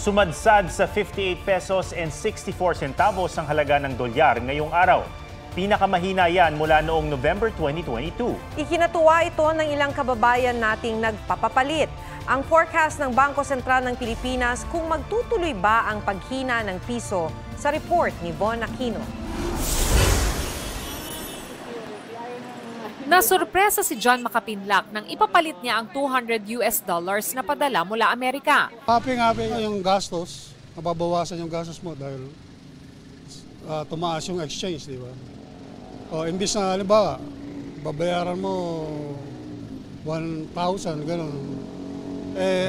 Sumadsad sa 58 pesos and 64 centavos ang halaga ng dolyar ngayong araw. Pinakamahina yan mula noong November 2022. Ikinatuwa ito ng ilang kababayan nating nagpapapalit. Ang forecast ng Bangko Sentral ng Pilipinas kung magtutuloy ba ang paghina ng piso sa report ni Von Aquino. Nasurpresa si John Makapinlak nang ipapalit niya ang $200 na padala mula Amerika. Happy yung gastos, mababawasan yung gastos mo dahil tumaas yung exchange, di ba? O imbis na, halimbawa, babayaran mo 1,000, gano'n.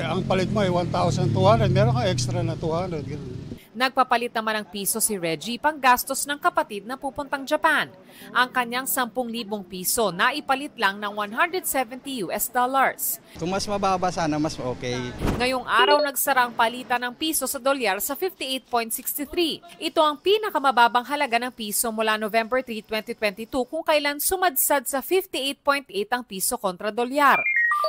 Ang palit mo ay 1,200, meron ka extra na 200, gano'n. Nagpapalit naman ng piso si Reggie panggastos ng kapatid na pupuntang Japan. Ang kanyang 10,000 piso na ipalit lang ng $170. Kung mas mababa sana, mas okay. Ngayong araw nagsara ang palitan ng piso sa dolyar sa 58.63. Ito ang pinakamababang halaga ng piso mula November 3, 2022 kung kailan sumadsad sa 58.8 ang piso kontra dolyar.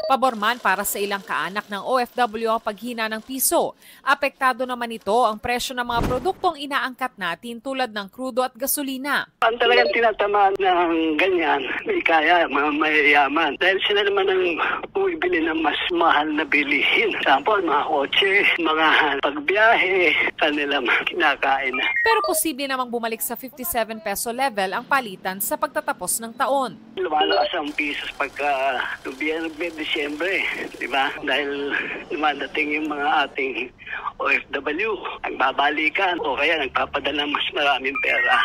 Pabor man para sa ilang kaanak ng OFW ang paghina ng piso. Apektado naman ito ang presyo ng mga produktong inaangkat natin tulad ng krudo at gasolina. Ang talagang tinatamaan ng ganyan, may kaya, mga mayayaman. Dahil sila naman ang bumibili ng mas mahal na bilihin. Example, mga kotse, mga pagbiyahe, kanila kinakain. Pero posible namang bumalik sa 57 peso level ang palitan sa pagtatapos ng taon. Lumalakas ang pisos pagka Disyembre, di ba? Dahil lumadating yung mga ating OFW, nagbabalikan o kaya nagpapadala mas maraming pera.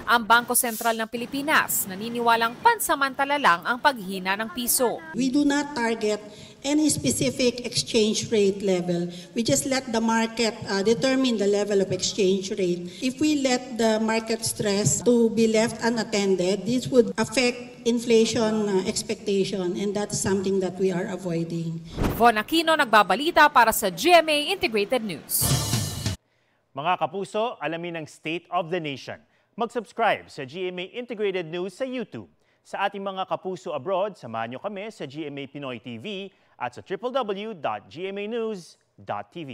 Ang Bangko Sentral ng Pilipinas naniniwalang pansamantala lang ang paghina ng piso. We do not target any specific exchange rate level. We just let the market determine the level of exchange rate. If we let the market stress to be left unattended, this would affect inflation expectation, and that's something that we are avoiding. Von Aquino nagbabalita para sa GMA Integrated News. Mga kapuso, alamin ang State of the Nation. Mag-subscribe sa GMA Integrated News sa YouTube. Sa ating mga kapuso abroad, samahan niyo kami sa GMA Pinoy TV at sa www.gmanews.tv.